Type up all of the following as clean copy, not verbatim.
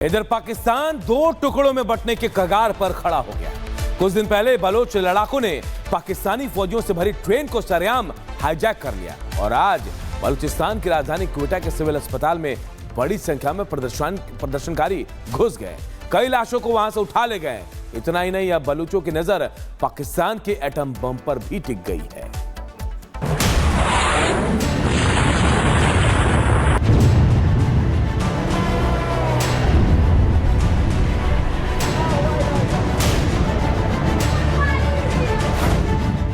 इधर पाकिस्तान दो टुकड़ों में बंटने के कगार पर खड़ा हो गया। कुछ दिन पहले बलोच लड़ाकों ने पाकिस्तानी फौजियों से भरी ट्रेन को सरेआम हाईजैक कर लिया और आज बलूचिस्तान की राजधानी क्वेटा के सिविल अस्पताल में बड़ी संख्या में प्रदर्शनकारी घुस गए। कई लाशों को वहां से उठा ले गए। इतना ही नहीं, अब बलूचों की नजर पाकिस्तान के एटम बम पर भी टिक गई है।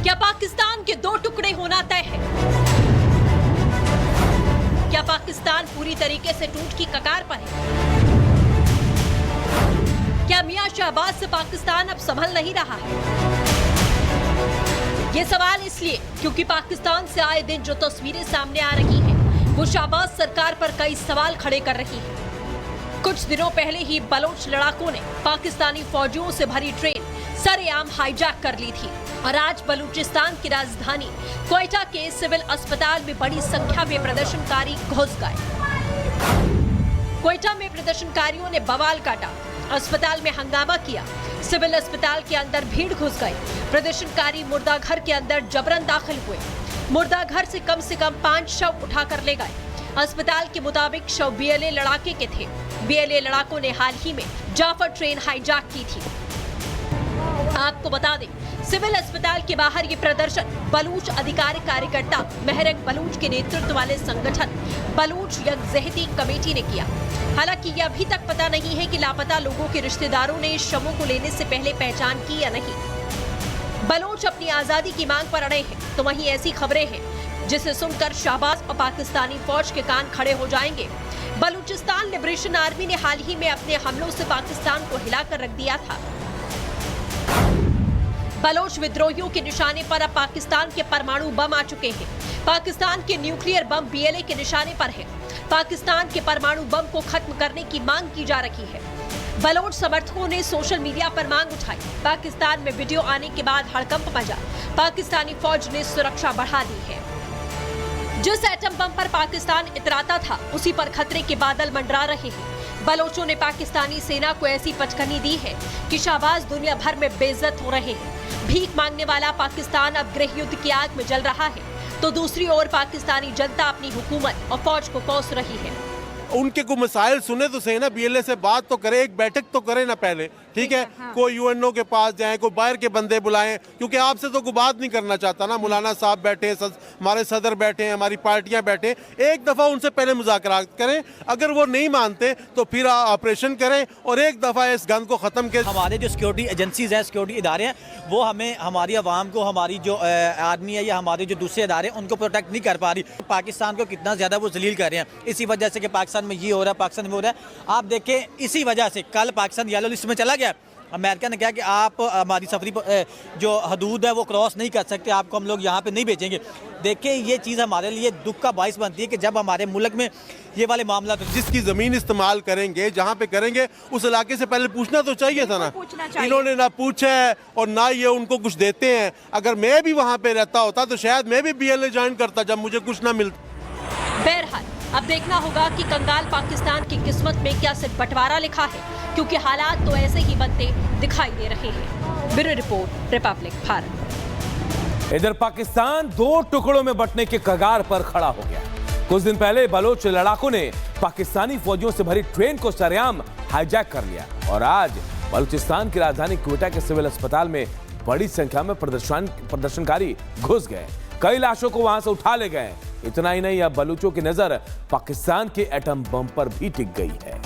क्या पाकिस्तान के दो टुकड़े होना तय है? क्या पाकिस्तान पूरी तरीके से टूट की कगार पर है? क्या मियां शहबाज से पाकिस्तान अब संभल नहीं रहा है? ये सवाल इसलिए क्योंकि पाकिस्तान से आए दिन जो तस्वीरें सामने आ रही हैं, वो शहबाज सरकार पर कई सवाल खड़े कर रही है। कुछ दिनों पहले ही बलोच लड़ाकों ने पाकिस्तानी फौजियों से भरी ट्रेन सरेआम हाईजैक कर ली थी और आज बलूचिस्तान की राजधानी क्वेटा के सिविल अस्पताल में बड़ी संख्या में प्रदर्शनकारी घुस गए। क्वेटा में प्रदर्शनकारियों ने बवाल काटा, अस्पताल में हंगामा किया, सिविल अस्पताल के अंदर भीड़ घुस गई। प्रदर्शनकारी मुर्दा घर के अंदर जबरन दाखिल हुए। मुर्दा घर से कम 5 शव उठाकर ले गए। अस्पताल के मुताबिक शव बीएलए लड़ाके के थे। बीएलए लड़ाकों ने हाल ही में जाफर ट्रेन हाईजैक की थी। आपको बता दें, सिविल अस्पताल के बाहर ये प्रदर्शन बलूच अधिकारी कार्यकर्ता महरक बलूच के नेतृत्व वाले संगठन बलूच यकजहती कमेटी ने किया। हालांकि ये अभी तक पता नहीं है कि लापता लोगों के रिश्तेदारों ने शवों को लेने से पहले पहचान की या नहीं। बलूच अपनी आजादी की मांग पर अड़े हैं, तो वहीं ऐसी खबरें हैं जिसे सुनकर शहबाज और पाकिस्तानी फौज के कान खड़े हो जाएंगे। बलूचिस्तान लिबरेशन आर्मी ने हाल ही में अपने हमलों से पाकिस्तान को हिलाकर रख दिया था। बलोच विद्रोहियों के निशाने पर अब पाकिस्तान के परमाणु बम आ चुके हैं। पाकिस्तान के न्यूक्लियर बम बीएलए के निशाने पर है। पाकिस्तान के परमाणु बम को खत्म करने की मांग की जा रही है। बलोच समर्थकों ने सोशल मीडिया पर मांग उठाई। पाकिस्तान में वीडियो आने के बाद हड़कंप मचा। पाकिस्तानी फौज ने सुरक्षा बढ़ा दी है। जिस एटम बम पर पाकिस्तान इतराता था, उसी पर खतरे के बादल मंडरा रहे हैं। बलोचों ने पाकिस्तानी सेना को ऐसी पटखनी दी है कि शहबाज दुनिया भर में बेइज्जत हो रहे हैं। भीख मांगने वाला पाकिस्तान अब गृह युद्ध की आग में जल रहा है, तो दूसरी ओर पाकिस्तानी जनता अपनी हुकूमत और फौज को कोस रही है। उनके को मसाइल सुने तो सही ना, बीएलए से बात तो करे, एक बैठक तो करे ना पहले, ठीक है। हाँ। कोई यूएनओ के पास जाए, कोई बाहर के बंदे बुलाएं, क्योंकि आपसे तो कोई बात नहीं करना चाहता ना। मौलाना साहब बैठे, हमारे सदर बैठे, हमारी पार्टियां बैठे, एक दफ़ा उनसे पहले मुज़ाकरात करें। अगर वो नहीं मानते तो फिर ऑपरेशन करें और एक दफ़ा इस गन को ख़त्म करें। हमारे जो सिक्योरिटी एजेंसीज हैं, सिक्योरिटी इदारे हैं, वो हमें, हमारी आवाम को, हमारी जो आर्मी है या हमारे जो दूसरे इदारे हैं, उनको प्रोटेक्ट नहीं कर पा रही। पाकिस्तान को कितना ज़्यादा वो जलील कर रहे हैं, इसी वजह से कि पाकिस्तान में ये हो रहा है, पाकिस्तान में हो रहा है। आप देखें, इसी वजह से कल पाकिस्तान येलो लिस्ट में चला गया। अमेरिका ने कहा कि आप हमारी सफरी जो हदूद है वो क्रॉस नहीं कर सकते, आपको हम लोग यहाँ पे नहीं भेजेंगे। देखें, ये चीज़ हमारे लिए दुख का बाइस बनती है कि जब हमारे मुल्क में ये वाले मामला, तो जिसकी ज़मीन इस्तेमाल करेंगे, जहाँ पे करेंगे, उस इलाके से पहले पूछना तो चाहिए था ना। इन्होंने ना पूछा है और ना ये उनको कुछ देते हैं। अगर मैं भी वहाँ पे रहता होता तो शायद मैं भी बीएलए ज्वाइन करता जब मुझे कुछ ना मिलता। बहरहाल अब देखना होगा कि कंगाल पाकिस्तान की किस्मत में क्या सिर्फ बंटवारा लिखा है, क्योंकि हालात तो ऐसे ही बनते दिखाई दे रहे हैं। Bureau report, Republic Bharat. इधर पाकिस्तान दो टुकड़ों में बंटने के कगार पर खड़ा हो गया। कुछ दिन पहले बलोच लड़ाकों ने पाकिस्तानी फौजियों से भरी ट्रेन को सरेआम हाईजैक कर लिया और आज बलूचिस्तान की राजधानी क्वेटा के सिविल अस्पताल में बड़ी संख्या में प्रदर्शनकारी घुस गए। कई लाशों को वहां से उठा ले गए। इतना ही नहीं, अब बलूचों की नजर पाकिस्तान के एटम बम पर भी टिक गई है।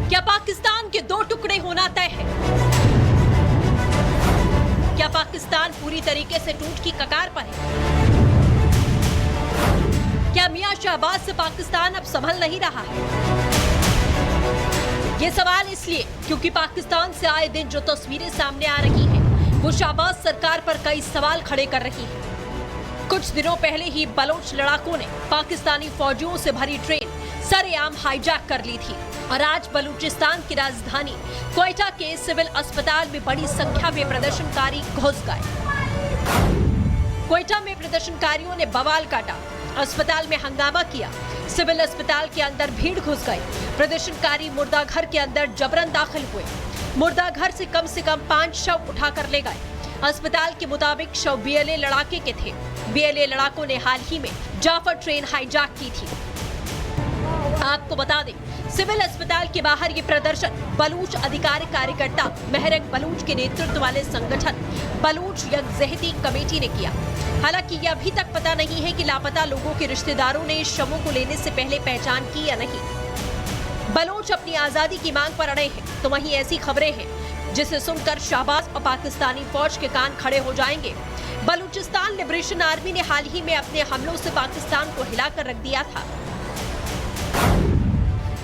क्या पाकिस्तान के दो टुकड़े होना तय है? क्या पाकिस्तान पूरी तरीके से टूट की कगार पर है? क्या मियां शहबाज से पाकिस्तान अब संभल नहीं रहा है? ये सवाल इसलिए क्योंकि पाकिस्तान से आए दिन जो तस्वीरें सामने आ रही हैं, वो शहबाज सरकार पर कई सवाल खड़े कर रही है। कुछ दिनों पहले ही बलोच लड़ाकों ने पाकिस्तानी फौजियों से भरी ट्रेन सरेआम हाईजैक कर ली थी और आज बलूचिस्तान की राजधानी क्वेटा के सिविल अस्पताल में बड़ी संख्या में प्रदर्शनकारी घुस गए। क्वेटा में प्रदर्शनकारियों ने बवाल काटा, अस्पताल में हंगामा किया, सिविल अस्पताल के अंदर भीड़ घुस गई। प्रदर्शनकारी मुर्दाघर के अंदर जबरन दाखिल हुए। मुर्दाघर से कम 5 शव उठाकर ले गए। अस्पताल के मुताबिक शव बीएलए लड़ाके के थे। बीएलए लड़ाकों ने हाल ही में जाफर ट्रेन हाईजैक की थी। आपको बता दें, सिविल अस्पताल के बाहर ये प्रदर्शन बलूच अधिकारी कार्यकर्ता महरक बलूच के नेतृत्व वाले संगठन बलूच यकजहती कमेटी ने किया। हालांकि ये अभी तक पता नहीं है कि लापता लोगों के रिश्तेदारों ने शवों को लेने से पहले पहचान की या नहीं। बलूच अपनी आजादी की मांग पर अड़े हैं, तो वहीं ऐसी खबरें हैं जिसे सुनकर शाहबाज और पाकिस्तानी फौज के कान खड़े हो जाएंगे। बलूचिस्तान लिबरेशन आर्मी ने हाल ही में अपने हमलों से पाकिस्तान को हिलाकर रख दिया था।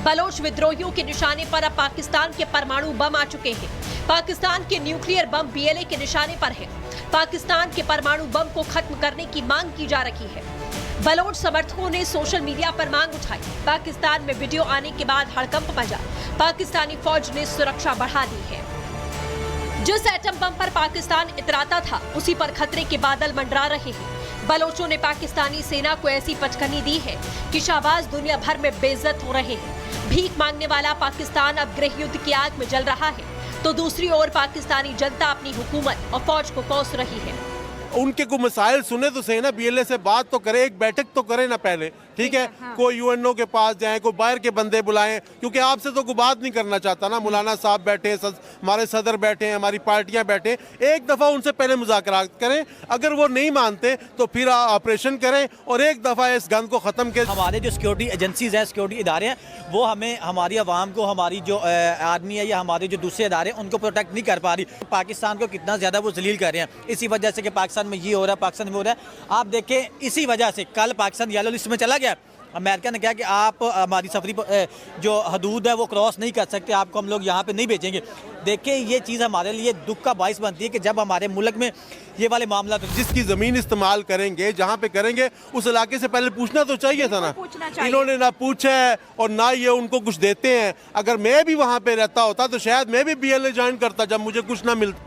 बलोच विद्रोहियों के निशाने पर अब पाकिस्तान के परमाणु बम आ चुके हैं। पाकिस्तान के न्यूक्लियर बम बीएलए के निशाने पर है। पाकिस्तान के परमाणु बम को खत्म करने की मांग की जा रही है। बलोच समर्थकों ने सोशल मीडिया पर मांग उठाई। पाकिस्तान में वीडियो आने के बाद हड़कंप मचा। पाकिस्तानी फौज ने सुरक्षा बढ़ा दी है। जिस एटम बम पर पाकिस्तान इतराता था, उसी पर खतरे के बादल मंडरा रहे हैं। बलोचों ने पाकिस्तानी सेना को ऐसी पटखनी दी है कि शाहबाज दुनिया भर में बेइज्जत हो रहे हैं। भीख मांगने वाला पाकिस्तान अब गृह युद्ध की आग में जल रहा है, तो दूसरी ओर पाकिस्तानी जनता अपनी हुकूमत और फौज को कोस रही है। उनके को मसाइल सुने तो सही ना, बीएलए से बात तो करे, एक बैठक तो करे ना पहले, ठीक है। हाँ। कोई यूएनओ के पास जाए, कोई बाहर के बंदे बुलाएं, क्योंकि आपसे तो कोई बात नहीं करना चाहता ना। मौलाना साहब बैठे, हमारे सदर बैठे हैं, हमारी पार्टियां बैठे, एक दफ़ा उनसे पहले मुज़ाकरात करें। अगर वो नहीं मानते तो फिर ऑपरेशन करें और एक दफ़ा इस गन को ख़त्म करें। हमारे जो सिक्योरिटी एजेंसीज हैं, सिक्योरिटी इदारे हैं, वो हमें हमारी आवाम को, हमारी जो आर्मी है या हमारे जो दूसरे इदारे हैं, उनको प्रोटेक्ट नहीं कर पा रही। पाकिस्तान को कितना ज़्यादा वो जलील कर रहे हैं, इसी वजह से कि पाकिस्तान में ये हो रहा है, पाकिस्तान में हो रहा है। आप देखें, इसी वजह से कल पाकिस्तान येलो लिस्ट में चला गया। अमेरिका ने कहा कि आप हमारी सफरी जो हदूद है वो क्रॉस नहीं कर सकते, आपको हम लोग यहाँ पे नहीं भेजेंगे। देखिए, ये चीज़ हमारे लिए दुख का बाइस बनती है कि जब हमारे मुल्क में ये वाले मामला, तो जिसकी ज़मीन इस्तेमाल करेंगे, जहाँ पे करेंगे, उस इलाके से पहले पूछना तो चाहिए था ना। इन्होंने ना पूछा है और ना ये उनको कुछ देते हैं। अगर मैं भी वहाँ पे रहता होता तो शायद मैं भी बीएलए ज्वाइन करता जब मुझे कुछ ना मिलता।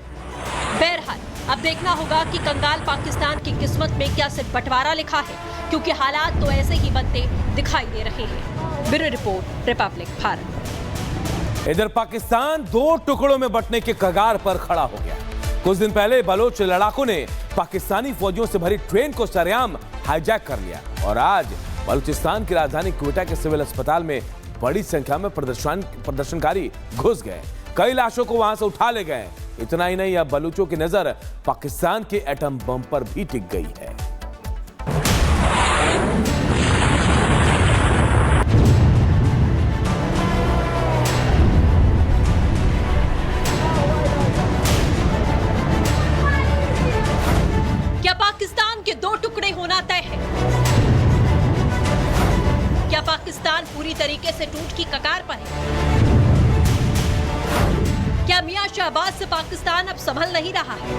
बहरहाल अब देखना होगा कि कंगाल पाकिस्तान की किस्मत में क्या सिर्फ बंटवारा लिखा है, क्योंकि हालात तो ऐसे ही बनते दिखाई दे रहे हैं। Bureau report, Republic Bharat. इधर पाकिस्तान 2 टुकड़ों में बंटने के कगार पर खड़ा हो गया। कुछ दिन पहले बलोच लड़ाकों ने पाकिस्तानी फौजियों से भरी ट्रेन को सरेआम हाईजैक कर लिया और आज बलूचिस्तान की राजधानी क्वेटा के सिविल अस्पताल में बड़ी संख्या में प्रदर्शनकारी घुस गए। कई लाशों को वहां से उठा ले गए। इतना ही नहीं, अब बलूचों की नजर पाकिस्तान के एटम बम पर भी टिक गई है। क्या पाकिस्तान के 2 टुकड़े होना तय है? क्या पाकिस्तान पूरी तरीके से टूट की कगार पर है? क्या मियां शहबाज से पाकिस्तान अब संभल नहीं रहा है?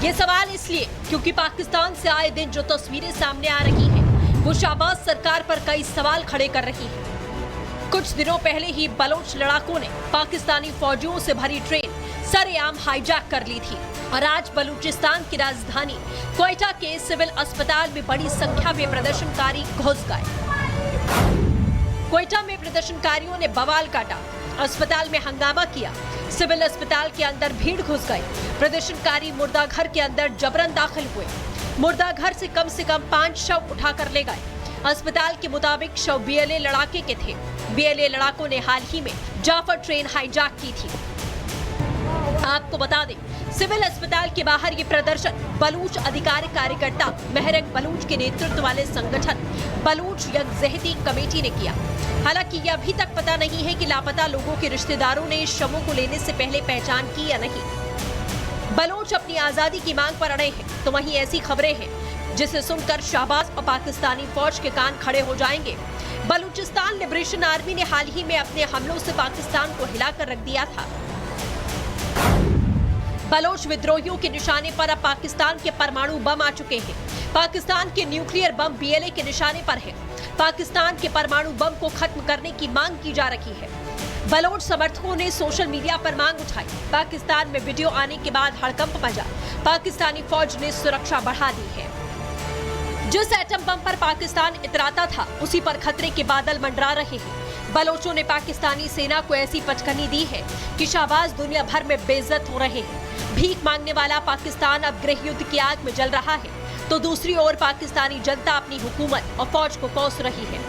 ये सवाल इसलिए क्योंकि पाकिस्तान से आए दिन जो तस्वीरें सामने आ रही हैं, वो शहबाज सरकार पर कई सवाल खड़े कर रही है। कुछ दिनों पहले ही बलोच लड़ाकों ने पाकिस्तानी फौजियों से भरी ट्रेन सरेआम हाईजैक कर ली थी और आज बलूचिस्तान की राजधानी क्वेटा के सिविल अस्पताल में बड़ी संख्या में प्रदर्शनकारी घुस गए। क्वेटा में प्रदर्शनकारियों ने बवाल काटा, अस्पताल में हंगामा किया, सिविल अस्पताल के अंदर भीड़ घुस गई। प्रदर्शनकारी मुर्दाघर के अंदर जबरन दाखिल हुए। मुर्दाघर से कम 5 शव उठाकर ले गए। अस्पताल के मुताबिक शव बीएलए लड़ाके के थे। बीएलए लड़ाकों ने हाल ही में जाफर ट्रेन हाईजैक की थी। आपको बता दें, सिविल अस्पताल के बाहर ये प्रदर्शन बलूच अधिकारी कार्यकर्ता महरक बलूच के नेतृत्व वाले संगठन बलूच यकजहती कमेटी ने किया। हालांकि ये अभी तक पता नहीं है कि लापता लोगों के रिश्तेदारों ने शवों को लेने से पहले पहचान की या नहीं। बलोच अपनी आजादी की मांग पर अड़े हैं, तो वहीं ऐसी खबरें हैं जिसे सुनकर शाहबाज और पाकिस्तानी फौज के कान खड़े हो जाएंगे। बलूचिस्तान लिबरेशन आर्मी ने हाल ही में अपने हमलों से पाकिस्तान को हिलाकर रख दिया था। बलोच विद्रोहियों के निशाने पर अब पाकिस्तान के परमाणु बम आ चुके हैं। पाकिस्तान के न्यूक्लियर बम बीएलए के निशाने पर है। पाकिस्तान के परमाणु बम को खत्म करने की मांग की जा रही है। बलोच समर्थकों ने सोशल मीडिया पर मांग उठाई। पाकिस्तान में वीडियो आने के बाद हड़कंप मचा। पाकिस्तानी फौज ने सुरक्षा बढ़ा दी है। जिस एटम बम पर पाकिस्तान इतराता था, उसी पर खतरे के बादल मंडरा रहे हैं। बलोचों ने पाकिस्तानी सेना को ऐसी पटखनी दी है कि शाहबाज दुनिया भर में बेइज्जत हो रहे हैं। भीख मांगने वाला पाकिस्तान अब गृह युद्ध की आग में जल रहा है, तो दूसरी ओर पाकिस्तानी जनता अपनी हुकूमत और फौज को कोस रही है।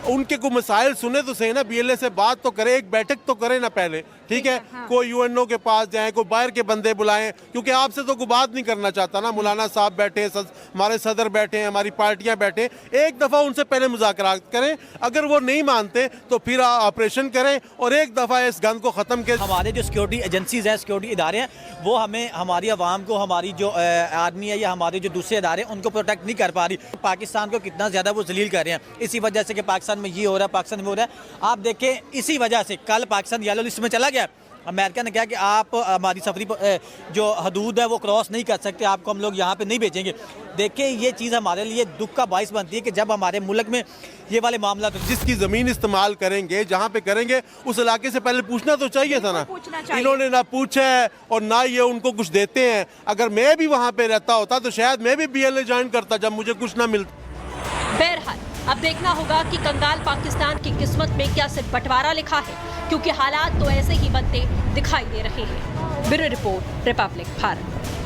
उनके को मसाइल सुने तो सही ना, बीएलए से बात तो करे, एक बैठक तो करे ना पहले, ठीक है। हाँ। कोई यूएनओ के पास जाए, कोई बाहर के बंदे बुलाएं, क्योंकि आपसे तो कोई बात नहीं करना चाहता ना। मौलाना साहब बैठे, हमारे सदर बैठे हैं, हमारी पार्टियां बैठे, एक दफ़ा उनसे पहले मुज़ाकरात करें। अगर वो नहीं मानते तो फिर ऑपरेशन करें और एक दफ़ा इस गंद को ख़त्म करें। हमारे जो सिक्योरिटी एजेंसीज हैं, सिक्योरिटी इदारे हैं, वो हमें हमारी आवाम को, हमारी जो आर्मी है या हमारे जो दूसरे इदारे हैं, उनको प्रोटेक्ट नहीं कर पा रही। पाकिस्तान को कितना ज़्यादा वो जलील कर रहे हैं। इसी वजह से कि पाकिस्तान में ये हो रहा है, पाकिस्तान में हो रहा है। आप देखें, इसी वजह से कल पाकिस्तान येलो लिस्ट में चला गया। अमेरिका ने कहा कि आप हमारी सफरी जो हदूद है वो क्रॉस नहीं कर सकते, आपको हम लोग यहाँ पे नहीं भेजेंगे। देखें, ये चीज़ हमारे लिए दुख का बाइस बनती है कि जब हमारे मुल्क में ये वाले मामला जिसकी ज़मीन इस्तेमाल करेंगे, जहाँ पे करेंगे, उस इलाके से पहले पूछना तो चाहिए था ना। इन्होंने ना पूछा है और ना ये उनको कुछ देते हैं। अगर मैं भी वहाँ पे रहता होता तो शायद मैं भी बीएलए ज्वाइन करता जब मुझे कुछ ना मिलता। बहरहाल अब देखना होगा कि कंगाल पाकिस्तान की किस्मत में क्या सिर्फ बंटवारा लिखा है, क्योंकि हालात तो ऐसे ही बनते दिखाई दे रहे हैं। Bureau report, Republic Bharat.